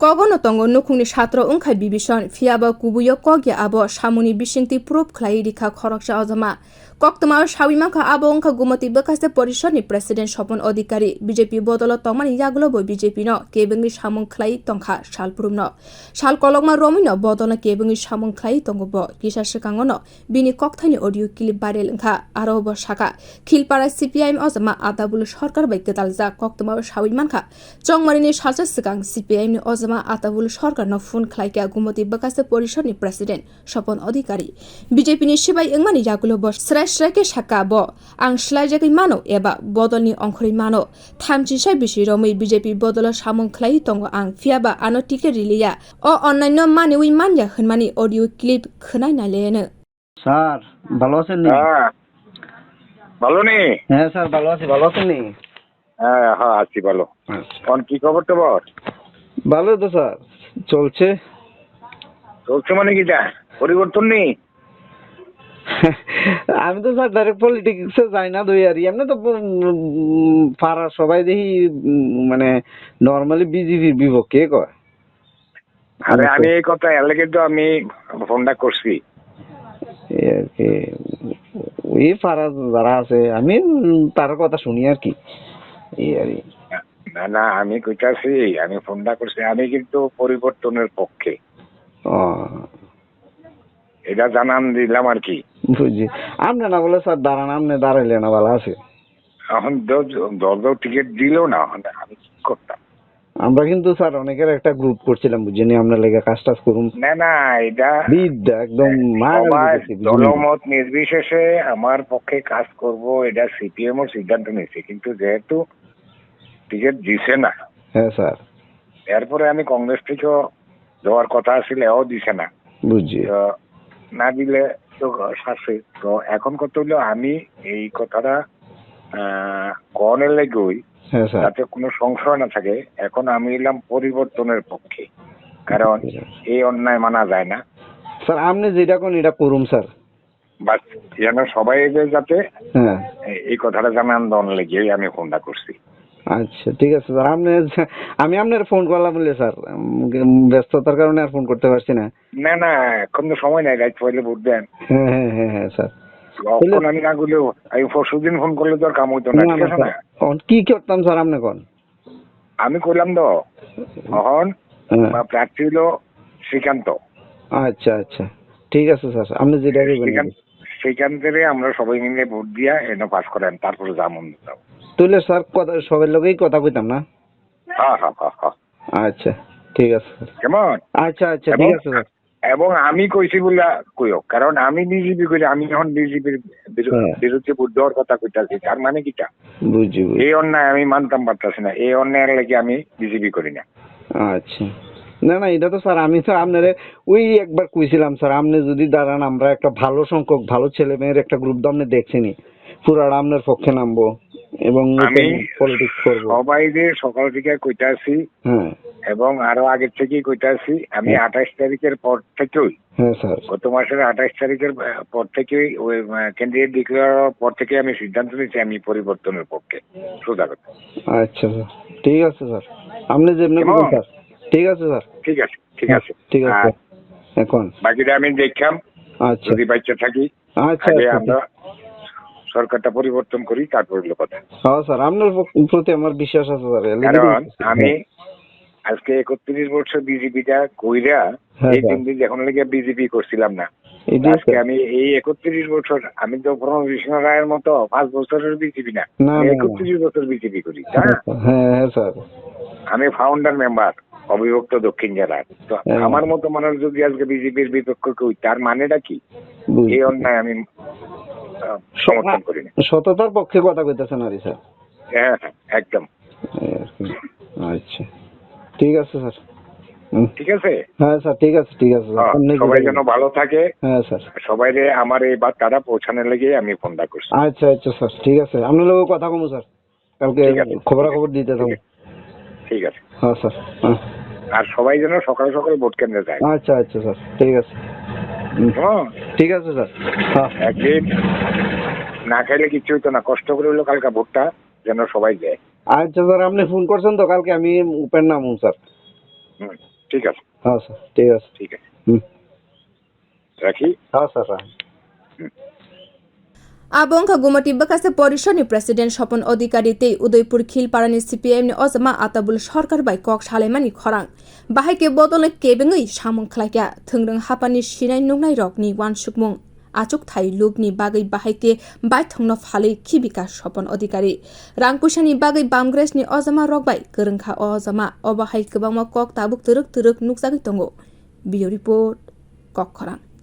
Kokgono tongo nukhungni satro wngkha Bivision fiaba kubuyo kogya abo samuni bisingti proof khlai rikha khoroksa ojama Koktwma saimankha abo wngkha Gomati bwkhaste porishad ni president Swapan Adhikari BJP bodolo tongmani yagulo bo BJP no kebengnai samung khlai tongkha salpurumno sal kolokma romino bodolo kebengnai samung khlai tongo bo Kaisa sikangono bini kokthani audio clip viral wngkha aro bo saka khilpara CPIM ojama atabul sarkar bai ketalja Koktwma saimankha chongmarini salsa sikang CPIM ni ojama atabul sarkar no phone khlaika Gomati bwkhaste porishad ni president Swapan Adhikari BJP ni sibai wngmani yagulo bo swrai ke saka bo ang slaijaki mano eba bodolni ongkhri mano thamchi sai bisi romai BJP bodolo samung khlai tongo ang fiaba ano tike rilia o onnaino mani ui manja hwnmani audio clip khwnai nalene sir ভালো আছেন নি? ভালো নি? হ্যাঁ sir ভালো আছি, ভালো আছেন নি? হ্যাঁ আছি ভালো। কোন কি খবর টবর? ভালো তো স্যার, চলছে। চলছে মানে কিটা? পরিবর্তন নেই? আমি তো স্যার ডাইরেক্ট পলিটিক্সে যাই না দুই আর এমনি তো পাড়ার সবাই দেখি মানে নরমালি বিজেপির বিপক্ষে কয়। আরে আমি এই কথা এর লাগি তো আমি ফোনটা করছি। ওই পাড়া যারা আছে আমি তার কথা শুনি আর কি। না না আমি কইতাছি আমি ফোনটা করছি আমি কিন্তু পরিবর্তনের পক্ষে। এটা জানান দিলাম আর কি। বুঝছি। আপনি না বলে স্যার দাঁড়ান, আপনি দাঁড়াইলে না ভালো আছে। এখন দল টিকিট দিল না আমি কি করতাম? আমরা কিন্তু স্যার অনেকের একটা গ্রুপ করছিলাম বুঝছেন, আমরা লেগে কাজ টাজ করুন। না না এটা একদম দলমত নির্বিশেষে আমার পক্ষে কাজ করব এটা সিপিএম ও সিদ্ধান্ত নিয়েছে, কিন্তু যেহেতু টিকিট দিছে না। হ্যাঁ স্যার। এরপরে আমি কংগ্রেস থেকেও দেওয়ার কথা ছিল, এও দিছে না। বুঝছি। না দিলে তো শাসে। তো এখন কত হলো আমি এই কথাটা কনের লেগেই যাতে কোনো সংশয় না থাকে, এখন আমি এলাম পরিবর্তনের পক্ষে, কারণ এই অন্যায় মানা যায় না। স্যার আপনি যেটা কোন এটা করুন স্যার, বাস যেন সবাই যাতে এই কথাটা জানান দন লেগে আমি ফোনটা করছি। আচ্ছা ঠিক আছে স্যার। আমি আপনার ফোন করলাম বলে স্যার ব্যস্ততার কারণে আর ফোন করতে পারছি না। না না এখন তো সময় নাই, রাত পয়লে ভোট দেন। হ্যাঁ হ্যাঁ হ্যাঁ স্যার। আমি না গেলেও আমি পরশুদিন ফোন করলে তো আর কাম হইতো না। ঠিক আছে না? কি করতাম স্যার আপনি কোন? আমি কইলাম তো এখন প্রার্থী হলো শ্রীকান্ত। আচ্ছা আচ্ছা ঠিক আছে স্যার, আপনি যেটা শ্রীকান্তের আমরা সবাই মিলে ভোট দিয়া এনে পাস করেন, তারপরে যেমন তুইলে স্যার সবার লগেই কথা কইতাম না। হ্যাঁ হ্যাঁ হ্যাঁ হ্যাঁ আচ্ছা ঠিক আছে কেমন? আচ্ছা আচ্ছা ঠিক আছে স্যার। এবং আমি কইছি বলে কইও, কারণ আমি বিজেপি করি, আমি যখন বিজেপির বিরুদ্ধে ভোট দেওয়ার কথা কইতাছি তার মানে কিটা? বুঝছি। এই অন্যায় আমি মানতাম পারতাছি না, এই অন্যায়ের লাগি আমি বিজেপি করি না। আচ্ছা না না এটা তো স্যার আমি তো আপনার ওই একবার কইছিলাম স্যার, আপনি যদি দাঁড়ান আমরা একটা ভালো সংখ্যক ভালো ছেলে মেয়ের একটা গ্রুপ তো আপনি দেখছেনি, পুরাটা আপনার পক্ষে নামবো এবং আমি পলিটিক্স করবো। সবাইদের সকাল থেকে কইতাছি এবং আরো আগের থেকেই কইতাছি আমি 28 তারিখের পর থেকেই গত মাসের 28 তারিখের পর থেকেই ওই ক্যান্ডিডেট ডিক্লেয়ার পর থেকে আমি সিদ্ধান্ত নিয়েছি আমি পরিবর্তনের পক্ষে। সোজা কথা। আচ্ছা স্যার ঠিক আছে স্যার, আপনি যেমনি বলুন স্যার। ঠিক আছে স্যার। ঠিক আছে ঠিক আছে ঠিক আছে। এখন বাকিটা আমি দেখলাম যদি বাচ্চা থাকি। আচ্ছা আমরা সরকারটা পরিবর্তন করি তারপর হলো কথা। হ্যাঁ স্যার আপনার প্রতি আমার বিশ্বাস আছে স্যার। কারণ আমি আজকে 31 বছর বিজেপিটা কইরা এই 3 দিন যখন লেগে বিজেপি করছিলাম না, আজকে আমি এই 31 বছর আমি তো বিষ্ণ রায়ের মতো 5 বছরের বিজেপি না, 31 বছর বিজেপি করি। হ্যাঁ স্যার। আমি ফাউন্ডার মেম্বার অবিভক্ত দক্ষিণ জেলার। তো আমার মতো মানুষ যদি আজকে বিজেপির বিপক্ষে কই তার মানেটা কি? এই অন্যায় আমি সমর্থন করি না। সততার পক্ষে কথা কইতেছেন আরে স্যার। হ্যাঁ হ্যাঁ একদম। আচ্ছা ঠিক আছে স্যার। ঠিক আছে। হ্যাঁ স্যার ঠিক আছে ঠিক আছে। সবাই যেন ভালো থাকে। হ্যাঁ স্যার। সবাইরে আমার এই বার্তাটা পৌঁছানোর লেগে আমি ফোনটা করছি। আচ্ছা আচ্ছা স্যার ঠিক আছে, আপনার লোক কথা কমু স্যার, কালকে খবরাখবর দিতে থাকবো। ঠিক আছে। হ্যাঁ স্যার। আর সবাই যেন সকাল সকাল ভোট কেন্দ্রে যায়। আচ্ছা আচ্ছা স্যার ঠিক আছে। ঠিক আছে স্যার। একদিন না খাইলে কিছু হইতো না, কষ্ট করে হলো কালকে ভোটটা যেন সবাই যায়। আচ্ছা স্যার আপনি ফোন করছেন তো কালকে আমি উপেন নামুন স্যার। ঠিক আছে। হ্যাঁ স্যার, ঠিক আছে। ঠিক আছে, রাখি। হ্যাঁ স্যার, রাখি। Abongkha Gomati bwkhaste porishad ni president Swapan Adhikari tei Udaipur Khilpara ni CPM ni ojama atabul sarkar bai kok salaimani khorang bahai ke bodole kebengnai samung khlaikya thungrung hapani sinai nungnai rok ni wansukmung achuk thai loop ni bagwi bahai ke baithongno phalui khibika Swapan Adhikari Rangpuisa ni bagwi bamgress ni ojama rok bai kwrwngkha ojama obahai kwbangma kok tabuk turuk nukjagui tongo. Video report Kokgono.